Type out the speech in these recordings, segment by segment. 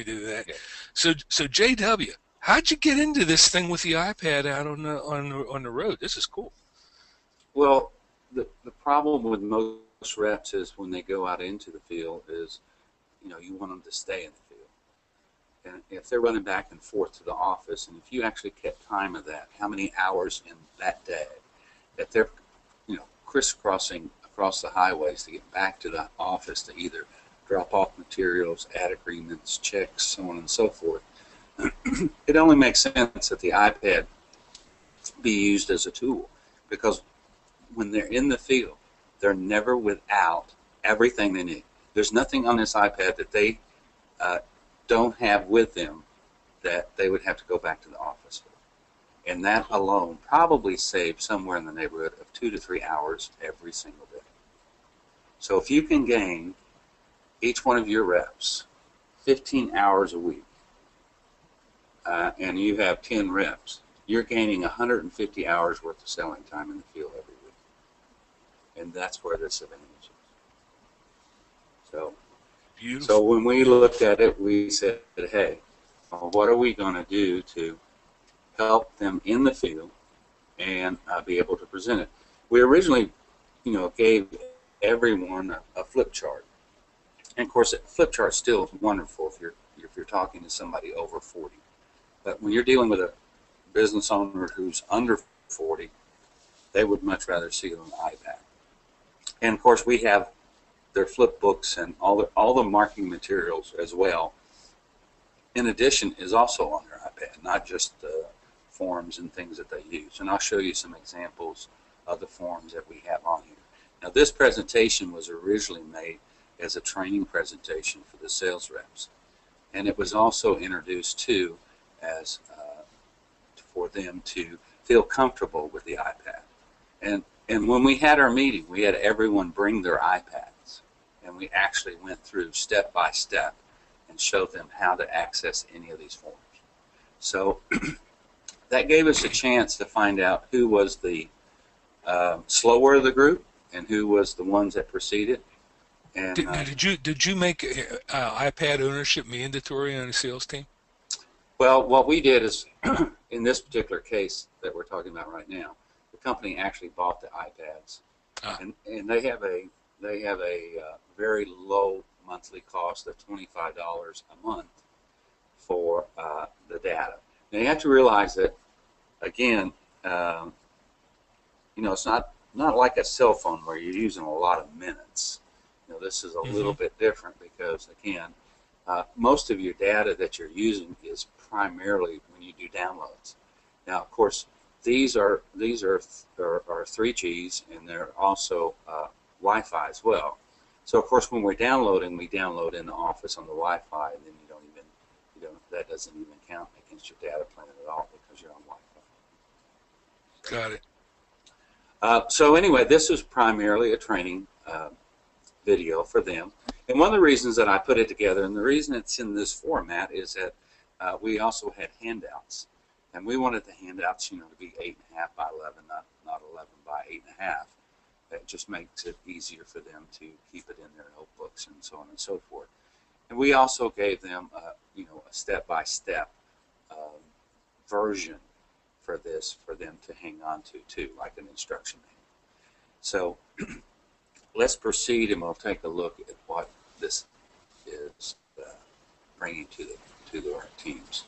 did that. Okay. So JW, how'd you get into this thing with the iPad out on the road? This is cool. Well, the problem with most reps is when they go out into the field is, you want them to stay in the field. And if they're running back and forth to the office, and if you actually kept time of that, how many hours in that day that they're, crisscrossing across the highways to get back to the office to either drop off materials, add agreements, checks, so on and so forth, it only makes sense that the iPad be used as a tool, because when they're in the field, they're never without everything they need. There's nothing on this iPad that they don't have with them that they would have to go back to the office for. And that alone probably saves somewhere in the neighborhood of 2 to 3 hours every single day. So if you can gain each one of your reps 15 hours a week, and you have 10 reps, you're gaining 150 hours worth of selling time in the field every week. And that's where this advantage is. So, Beautiful. so when we looked at it, we said, hey, what are we going to do to help them in the field and be able to present it? We originally, gave everyone a flip chart. And of course, a flip chart still is wonderful if you're talking to somebody over 40. But when you're dealing with a business owner who's under 40, they would much rather see it on the iPad. And of course, we have their flip books and all the marketing materials as well. In addition, is also on their iPad, not just the forms and things that they use. And I'll show you some examples of the forms that we have on here. Now, this presentation was originally made as a training presentation for the sales reps, and it was also introduced too as for them to feel comfortable with the iPad. And when we had our meeting, we had everyone bring their iPads, and we actually went through step by step and showed them how to access any of these forms. So that gave us a chance to find out who was the slower of the group and who was the ones that proceeded. And Did you make iPad ownership mandatory on a sales team? well, what we did is, in this particular case that we're talking about right now, the company actually bought the iPads, and they have a very low monthly cost of $25 a month for the data. Now you have to realize that, again, it's not like a cell phone where you're using a lot of minutes. This is a little bit different because, again, most of your data that you're using is primarily when you do downloads. Now, of course, these are 3Gs, and they're also Wi-Fi as well. So, of course, when we're downloading, we download in the office on the Wi-Fi, and then that doesn't even count against your data plan at all because you're on Wi-Fi. Got it. So anyway, this is primarily a training video for them. And one of the reasons that I put it together, and the reason it's in this format, is that we also had handouts. And we wanted the handouts, to be 8.5 by 11, not 11 by 8.5. That just makes it easier for them to keep it in their notebooks and so on and so forth. And we also gave them, a step-by-step version for this for them to hang on to too, like an instruction manual. So let's proceed, and we'll take a look at what this is bringing to our teams.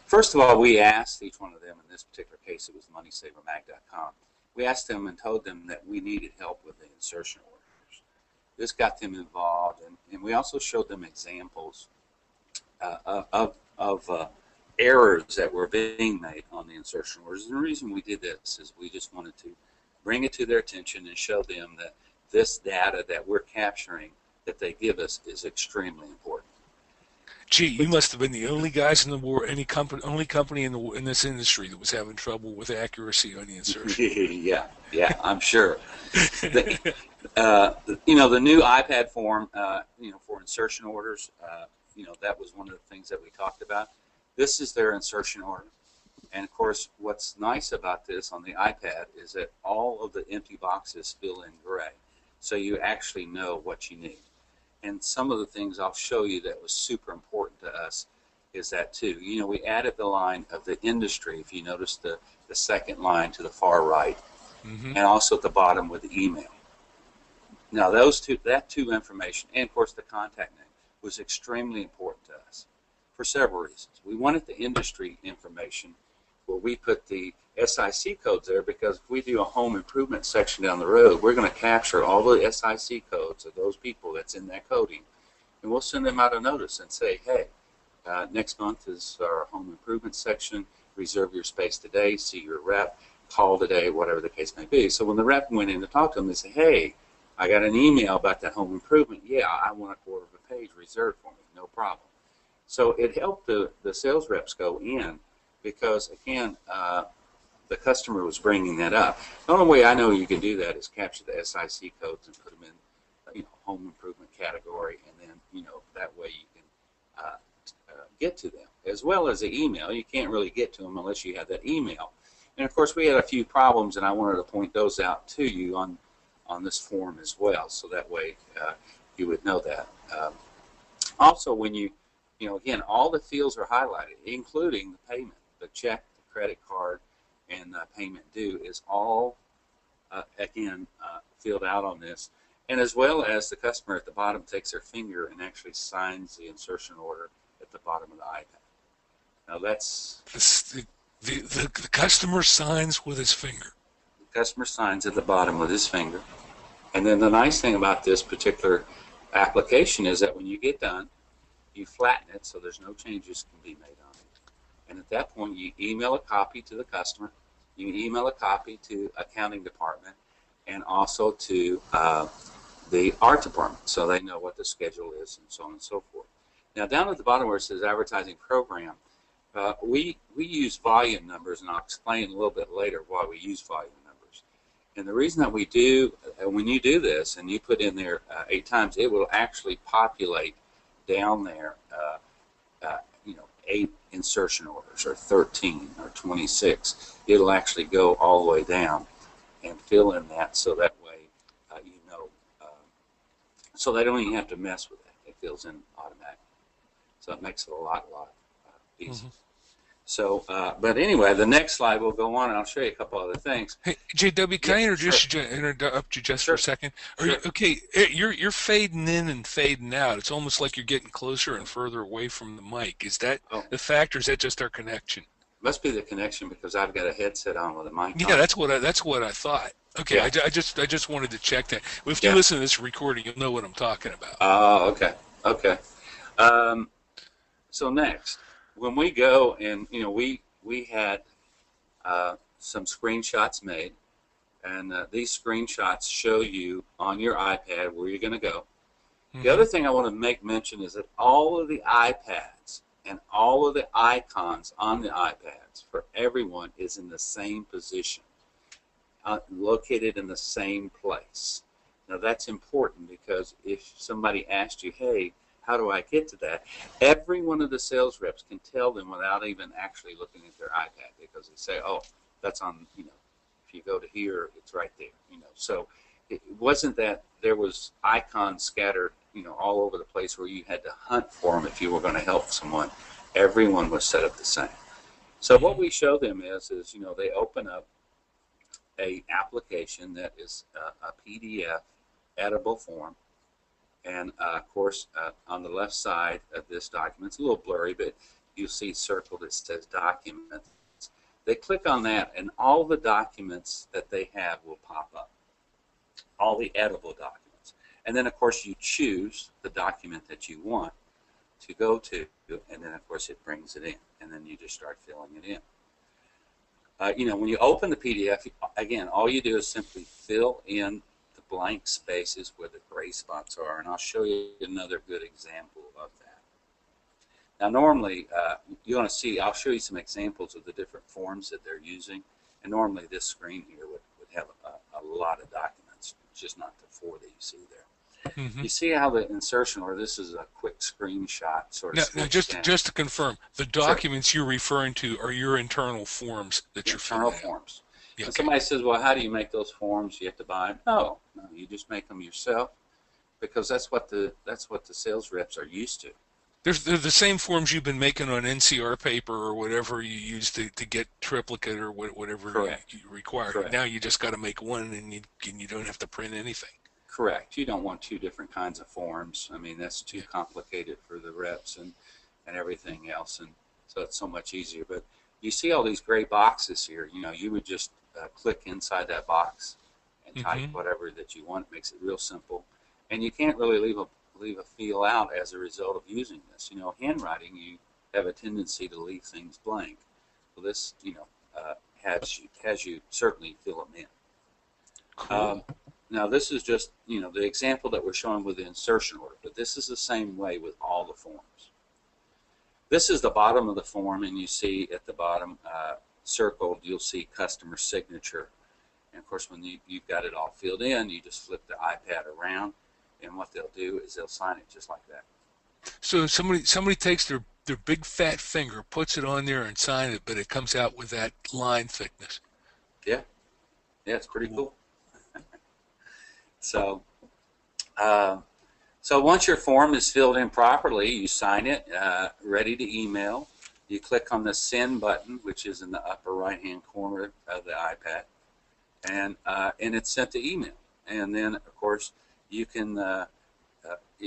First of all, we asked each one of them, in this particular case it was moneysavermag.com, we asked them and told them that we needed help with the insertion orders. This got them involved, and we also showed them examples of errors that were being made on the insertion orders. And the reason we did this is we just wanted to bring it to their attention and show them that this data that we're capturing that they give us is extremely important. Gee, you must have been the only guys in the world, only company in this industry that was having trouble with accuracy on the insertion. yeah, I'm sure. The new iPad form, for insertion orders, that was one of the things that we talked about. This is their insertion order. And of course, what's nice about this on the iPad is that all of the empty boxes fill in gray. So you actually know what you need. And some of the things I'll show you that was super important to us is that too. You know, we added the line of the industry, if you notice the second line to the far right, Mm-hmm. and also at the bottom with the email. Now that two information, and of course the contact name, was extremely important to us for several reasons. We wanted the industry information where we put the SIC codes there, because if we do a home improvement section down the road, we're going to capture all the SIC codes of those people that's in that coding, and we'll send them out a notice and say, hey, next month is our home improvement section. Reserve your space today. See your rep. Call today, whatever the case may be. So when the rep went in to talk to them, they say, hey, I got an email about that home improvement. Yeah, I want a quarter of a page reserved for me. No problem. So it helped the sales reps go in because, again, the customer was bringing that up. The only way I know you can do that is capture the SIC codes and put them in, home improvement category, and then, that way you can get to them, as well as the email. You can't really get to them unless you have that email. And of course, we had a few problems, and I wanted to point those out to you on this form as well, so that way you would know that. Also, when again, all the fields are highlighted, including the payment, the check, the credit card, and the payment due is all, again, filled out on this. And as well as the customer at the bottom takes their finger and actually signs the insertion order at the bottom of the iPad. Now that's The customer signs with his finger. the customer signs at the bottom with his finger. And then the nice thing about this particular application is that when you get done, you flatten it so there's no changes can be made on it. And at that point, you email a copy to the customer. You can email a copy to accounting department and also to the art department, so they know what the schedule is and so on and so forth. Now, down at the bottom where it says advertising program, we use volume numbers, and I'll explain a little bit later why we use volume numbers. And the reason that we do, when you do this and you put in there 8 times, it will actually populate down there, 8 insertion orders or 13 or 26. It'll actually go all the way down and fill in that, so that way so they don't even have to mess with it. It fills in automatically. So it makes it a lot easier. Mm-hmm. So, but anyway, the next slide will go on, and I'll show you a couple other things. Hey, JW, can I Sure. interrupt you just for Sure. a second? Sure. Okay? You're fading in and fading out. It's almost like you're getting closer and further away from the mic. Is that Oh, the fact, or is that just our connection? must be the connection because I've got a headset on with a mic Yeah, on. that's what I thought. Okay, Yeah. I just wanted to check that. If you Yeah. listen to this recording, you'll know what I'm talking about. Oh, okay. Okay. Um, so next, when we go and, we had some screenshots made, and these screenshots show you on your iPad where you're going to go. The Mm-hmm. other thing I want to make mention is that all of the iPads and all of the icons on the iPads for everyone is in the same position, located in the same place. Now that's important because if somebody asked you, hey, how do I get to that? Every one of the sales reps can tell them without even actually looking at their iPad, because they say, oh, that's on, if you go to here, it's right there, So it wasn't that there was icons scattered, all over the place where you had to hunt for them if you were going to help someone. Everyone was set up the same. So what we show them is they open up a application that is a PDF editable form. And of course, on the left side of this document, it's a little blurry, but you'll see circled, it says documents. They click on that, and all the documents that they have will pop up, all the editable documents. And then, of course, you choose the document that you want to go to, and then, of course, it brings it in, and then you just start filling it in. When you open the PDF, again, all you do is simply fill in the blank spaces where the gray spots are, and I'll show you another good example of that. Now, normally, you want to see, I'll show you some examples of the different forms that they're using, and normally this screen here would have a lot of documents, just not the 4 that you see there. Mm-hmm. You see how the insertion, or this is a quick screenshot, sort of. Now, just to confirm, the documents you're referring to are your internal forms that you're internal filling out. forms. Yeah, And okay. somebody says, well, how do you make those forms? You have to buy them? No, you just make them yourself. because that's what the sales reps are used to. They're the same forms you've been making on NCR paper or whatever you use to get triplicate or whatever Correct. you require. Correct. Now you just got to make one and you don't have to print anything. Correct. You don't want two different kinds of forms. I mean, that's too Yeah. complicated for the reps and everything else. And so it's so much easier. But you see all these gray boxes here. You know, you would just click inside that box and type Hmm. whatever that you want. It makes it real simple. And you can't really leave a feel out as a result of using this. You know, handwriting, you have a tendency to leave things blank. Well, this, has you certainly fill them in. Cool. Um, Now, this is just, the example that we're showing with the insertion order, but this is the same way with all the forms. This is the bottom of the form, and you see at the bottom circled, you'll see customer signature. And of course, when you've got it all filled in, you just flip the iPad around, and what they'll do is they'll sign it just like that. So somebody takes their big fat finger, puts it on there and signs it, but it comes out with that line thickness. Yeah, yeah, it's pretty Cool. cool. So, uh, so once your form is filled in properly, you sign it, ready to email. You click on the send button, which is in the upper right-hand corner of the iPad, and it's sent to email. And then, of course, you can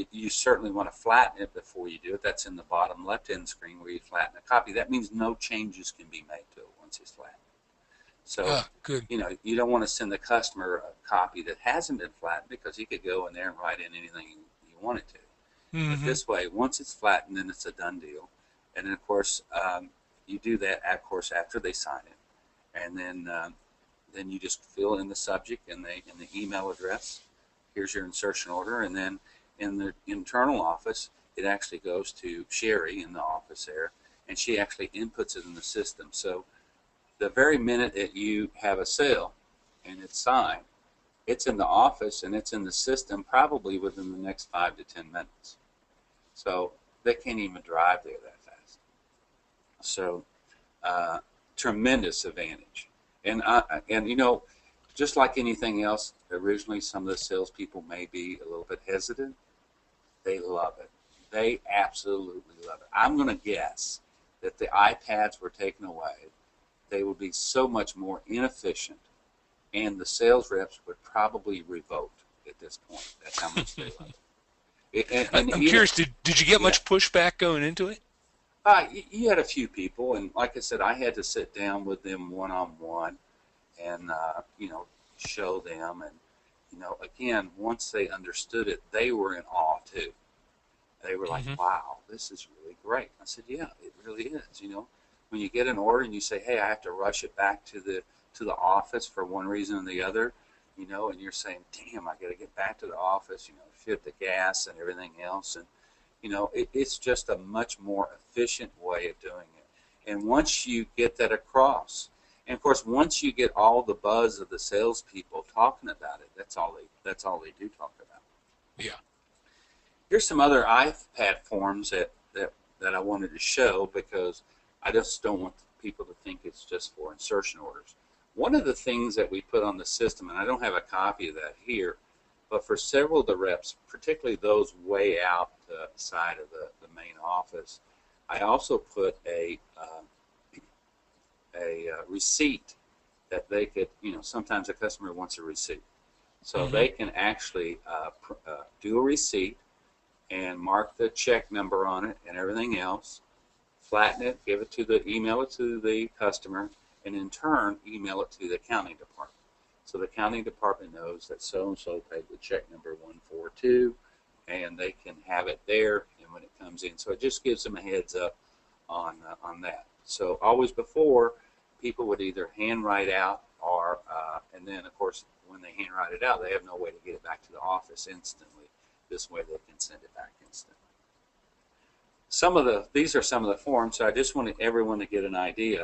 you certainly want to flatten it before you do it. That's in the bottom left-hand screen where you flatten a copy. That means no changes can be made to it once it's flattened. So, Ah, good. you don't want to send the customer a copy that hasn't been flattened because he could go in there and write in anything you want it to. But Hmm. this way, once it's flattened, then it's a done deal. And then, of course, you do that, of course, after they sign it, and then you just fill in the subject and the email address. Here's your insertion order, and then in the internal office, it actually goes to Sherry in the office there, and she actually inputs it in the system. So the very minute that you have a sale and it's signed, it's in the office and it's in the system probably within the next 5 to 10 minutes. So they can't even drive there that fast. So uh, tremendous advantage. And just like anything else, originally some of the salespeople may be a little bit hesitant. They love it. They absolutely love it. I'm going to guess that the iPads were taken away, they would be so much more inefficient, and the sales reps would probably revolt at this point. That's how much they love it. And I'm even, curious. Did you get yeah, much pushback going into it? you had a few people, and like I said, I had to sit down with them one on one, and show them, and again, once they understood it, they were in awe too. They were like, Hmm. "Wow, this is really great." I said, "Yeah, it really is." When you get an order and you say, "Hey, I have to rush it back to the office for one reason or the other," and you're saying, "Damn, I got to get back to the office," fit the gas and everything else, and it's just a much more efficient way of doing it. And once you get that across, and of course, once you get all the buzz of the salespeople talking about it, that's all they do talk about. Yeah. Here's some other iPad forms that I wanted to show because I just don't want people to think it's just for insertion orders. One of the things that we put on the system, and I don't have a copy of that here, but for several of the reps, particularly those way out the side of the main office, I also put a receipt that they could, sometimes a customer wants a receipt. So Hmm. they can actually do a receipt and mark the check number on it and everything else, flatten it, email it to the customer, and in turn email it to the accounting department. So the accounting department knows that so and so paid with check number 142, and they can have it there and when it comes in. So it just gives them a heads up on that. So always before, people would either handwrite out or and then of course when they handwrite it out, they have no way to get it back to the office instantly. This way they can send it back instantly. These are some of the forms, so I just wanted everyone to get an idea